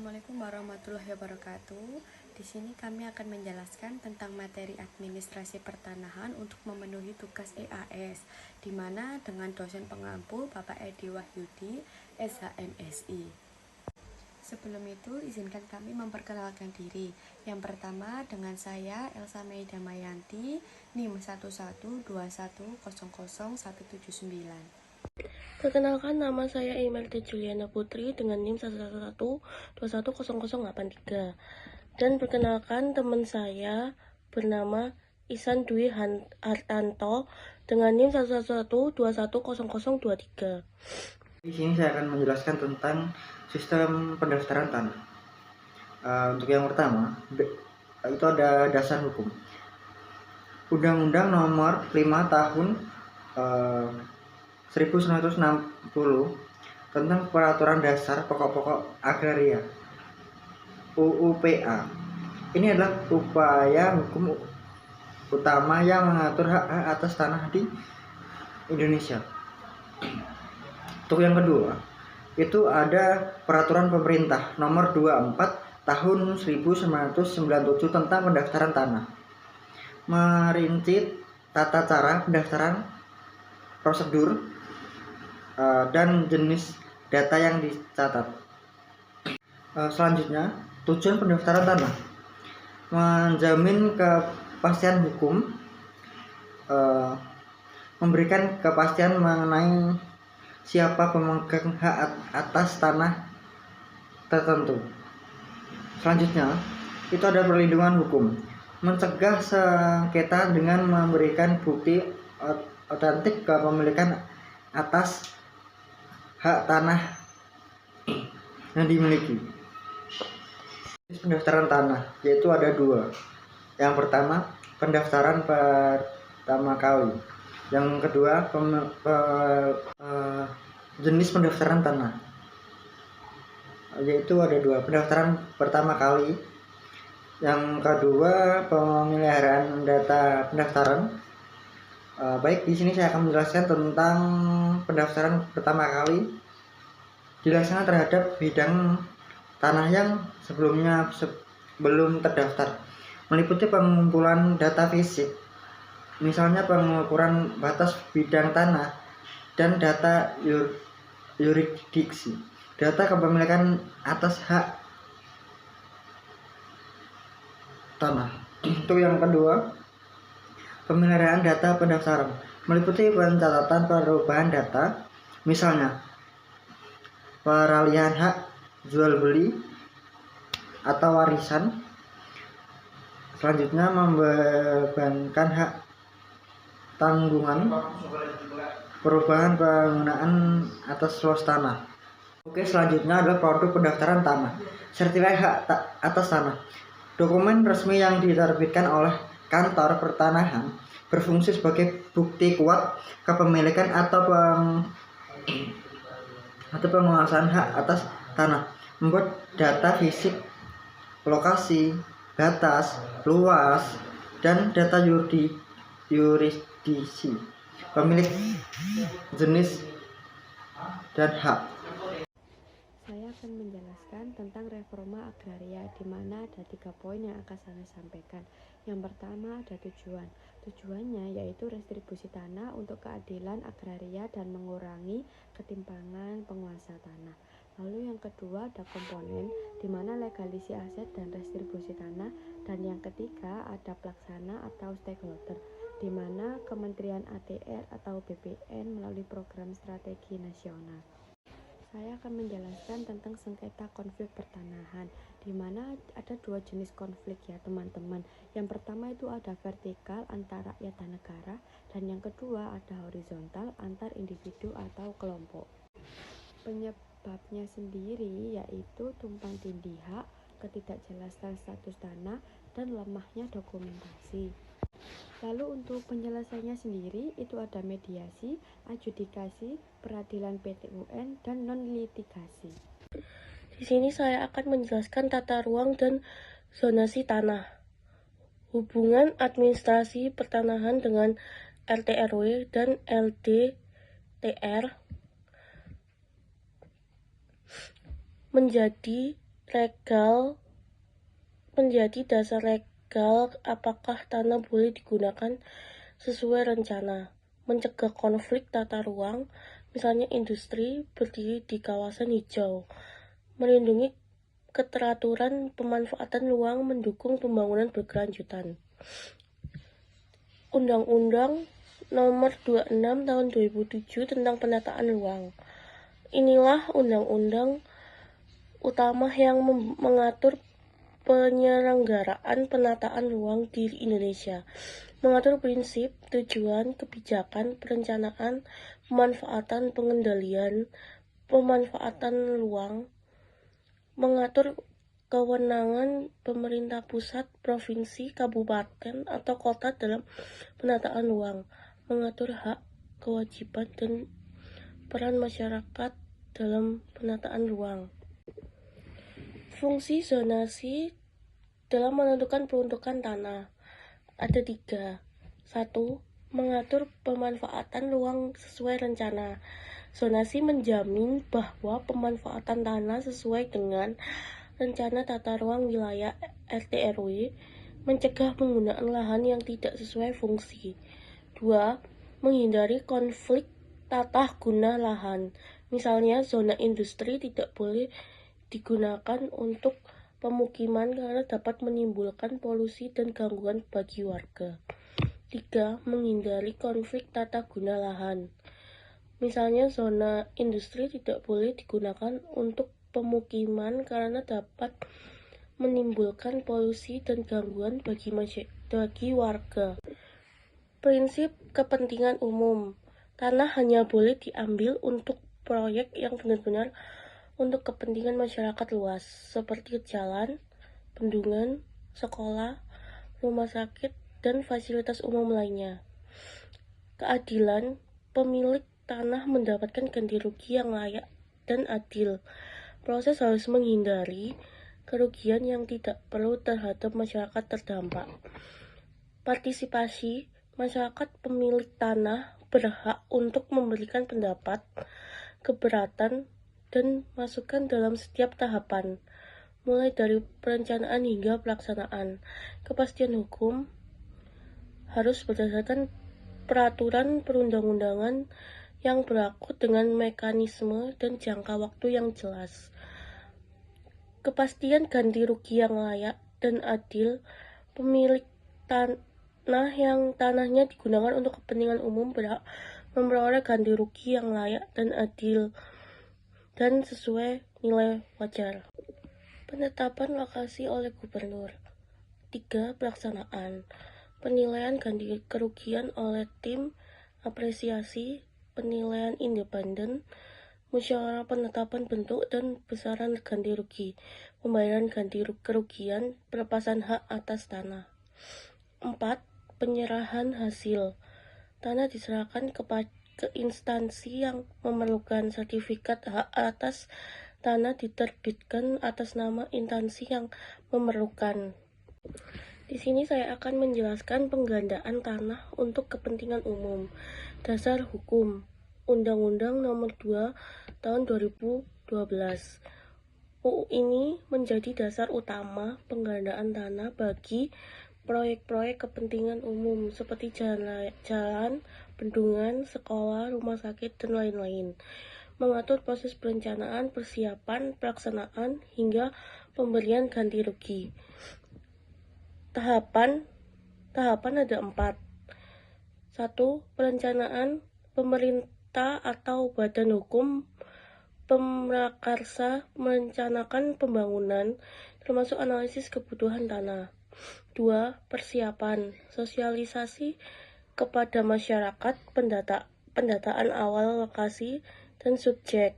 Assalamualaikum warahmatullahi wabarakatuh. Di sini kami akan menjelaskan tentang materi administrasi pertanahan untuk memenuhi tugas EAS, di mana dengan dosen pengampu Bapak Edi Wahyudi, SHMSI. Sebelum itu, izinkan kami memperkenalkan diri. Yang pertama dengan saya Elsa Meida Mayanti, NIM 1121000179. Perkenalkan, nama saya Imelda Juliana Putri dengan NIM 111210083. Dan perkenalkan, teman saya bernama Isan Dwi Hartanto dengan NIM 111210023. Di sini saya akan menjelaskan tentang sistem pendaftaran tanah. Untuk yang pertama, itu ada dasar hukum. Undang-Undang Nomor 5 Tahun 1960 tentang Peraturan Dasar Pokok-pokok Agraria UUPA. Ini adalah upaya hukum utama yang mengatur hak atas tanah di Indonesia. Untuk yang kedua, itu ada Peraturan Pemerintah Nomor 24 Tahun 1997 tentang pendaftaran tanah. Merinci tata cara pendaftaran, prosedur, dan jenis data yang dicatat. Selanjutnya, tujuan pendaftaran tanah menjamin kepastian hukum, memberikan kepastian mengenai siapa pemegang hak atas tanah tertentu. Selanjutnya, itu ada perlindungan hukum, mencegah sengketa dengan memberikan bukti otentik kepemilikan atas hak tanah yang dimiliki. Pendaftaran tanah yaitu ada dua. Yang pertama, pendaftaran pertama kali. Yang kedua, jenis pendaftaran tanah, yaitu ada dua. Pendaftaran pertama kali. Yang kedua, pemeliharaan data pendaftaran. Baik, di sini saya akan menjelaskan tentang pendaftaran pertama kali dilaksanakan terhadap bidang tanah yang sebelumnya belum terdaftar, meliputi pengumpulan data fisik, misalnya pengukuran batas bidang tanah dan data yurisdiksi, data kepemilikan atas hak tanah. Untuk yang kedua, pemeliharaan data pendaftaran, meliputi pencatatan perubahan data, misalnya peralihan hak jual beli atau warisan. Selanjutnya, membebankan hak tanggungan perubahan penggunaan atas luas tanah. Oke, selanjutnya adalah produk pendaftaran tanah, sertifikat hak atas tanah. Dokumen resmi yang diterbitkan oleh kantor pertanahan berfungsi sebagai bukti kuat kepemilikan atau penguasaan hak atas tanah, membuat data fisik, lokasi, batas, luas, dan data yurisdiksi, pemilik, jenis, dan hak. Saya akan menjelaskan tentang reforma agraria, di mana ada 3 poin yang akan saya sampaikan. Yang pertama ada tujuan. Tujuannya yaitu restribusi tanah untuk keadilan agraria dan mengurangi ketimpangan penguasa tanah. Lalu yang kedua ada komponen, di mana legalisasi aset dan restribusi tanah. Dan yang ketiga ada pelaksana atau stakeholder, di mana Kementerian ATR atau BPN melalui program strategi nasional. Saya akan menjelaskan tentang sengketa konflik pertanahan, di mana ada 2 jenis konflik ya teman-teman. Yang pertama itu ada vertikal antar rakyat dan negara, dan yang kedua ada horizontal antar individu atau kelompok. Penyebabnya sendiri yaitu tumpang tindih hak, ketidakjelasan status tanah, dan lemahnya dokumentasi. Lalu untuk penyelesaiannya sendiri itu ada mediasi, adjudikasi, peradilan PT UN, dan non-litigasi. Di sini saya akan menjelaskan tata ruang dan zonasi tanah, hubungan administrasi pertanahan dengan RT/RW dan LDTR menjadi legal menjadi dasar legal apakah tanah boleh digunakan sesuai rencana, mencegah konflik tata ruang, misalnya industri berdiri di kawasan hijau, melindungi keteraturan pemanfaatan ruang, mendukung pembangunan berkelanjutan. Undang-Undang Nomor 26 Tahun 2007 tentang penataan ruang. Inilah undang-undang utama yang mengatur penyelenggaraan penataan ruang di Indonesia, mengatur prinsip, tujuan, kebijakan, perencanaan, pemanfaatan, pengendalian, pemanfaatan ruang, mengatur kewenangan pemerintah pusat, provinsi, kabupaten, atau kota dalam penataan ruang, mengatur hak, kewajiban, dan peran masyarakat dalam penataan ruang. Fungsi zonasi dalam menentukan peruntukan tanah ada 3. 1. Mengatur pemanfaatan ruang sesuai rencana. Zonasi menjamin bahwa pemanfaatan tanah sesuai dengan rencana tata ruang wilayah RT/RW, mencegah penggunaan lahan yang tidak sesuai fungsi. 2. Menghindari konflik tata guna lahan. Misalnya, zona industri tidak boleh digunakan untuk pemukiman karena dapat menimbulkan polusi dan gangguan bagi warga. 3. Menghindari konflik tata guna lahan. Misalnya, zona industri tidak boleh digunakan untuk pemukiman karena dapat menimbulkan polusi dan gangguan bagi warga. Prinsip kepentingan umum. Tanah hanya boleh diambil untuk proyek yang benar-benar untuk kepentingan masyarakat luas, seperti jalan, bendungan, sekolah, rumah sakit, dan fasilitas umum lainnya. Keadilan, pemilik tanah mendapatkan ganti rugi yang layak dan adil. Proses harus menghindari kerugian yang tidak perlu terhadap masyarakat terdampak. Partisipasi, masyarakat pemilik tanah berhak untuk memberikan pendapat, keberatan, dan masukan dalam setiap tahapan, mulai dari perencanaan hingga pelaksanaan. Kepastian hukum harus berdasarkan peraturan perundang-undangan yang berlaku dengan mekanisme dan jangka waktu yang jelas. Kepastian ganti rugi yang layak dan adil. Pemilik tanah yang tanahnya digunakan untuk kepentingan umum berhak memperoleh ganti rugi yang layak dan adil dan sesuai nilai wajar. Penetapan lokasi oleh gubernur. 3. Pelaksanaan. Penilaian ganti kerugian oleh tim apresiasi, penilaian independen, musyawarah penetapan bentuk dan besaran ganti rugi, pembayaran ganti kerugian, pelepasan hak atas tanah. 4. Penyerahan hasil. Tanah diserahkan ke instansi yang memerlukan. Sertifikat hak atas tanah diterbitkan atas nama instansi yang memerlukan. Di sini saya akan menjelaskan penggandaan tanah untuk kepentingan umum. Dasar hukum. Undang-Undang Nomor 2 Tahun 2012. UU ini menjadi dasar utama penggandaan tanah bagi proyek-proyek kepentingan umum seperti jalan, bendungan, sekolah, rumah sakit, dan lain-lain. Mengatur proses perencanaan, persiapan, pelaksanaan, hingga pemberian ganti rugi. Tahapan ada 4. 1. Perencanaan. Pemerintah atau badan hukum pemrakarsa merencanakan pembangunan, termasuk analisis kebutuhan tanah. 2. Persiapan. Sosialisasi kepada masyarakat, pendataan awal lokasi dan subjek.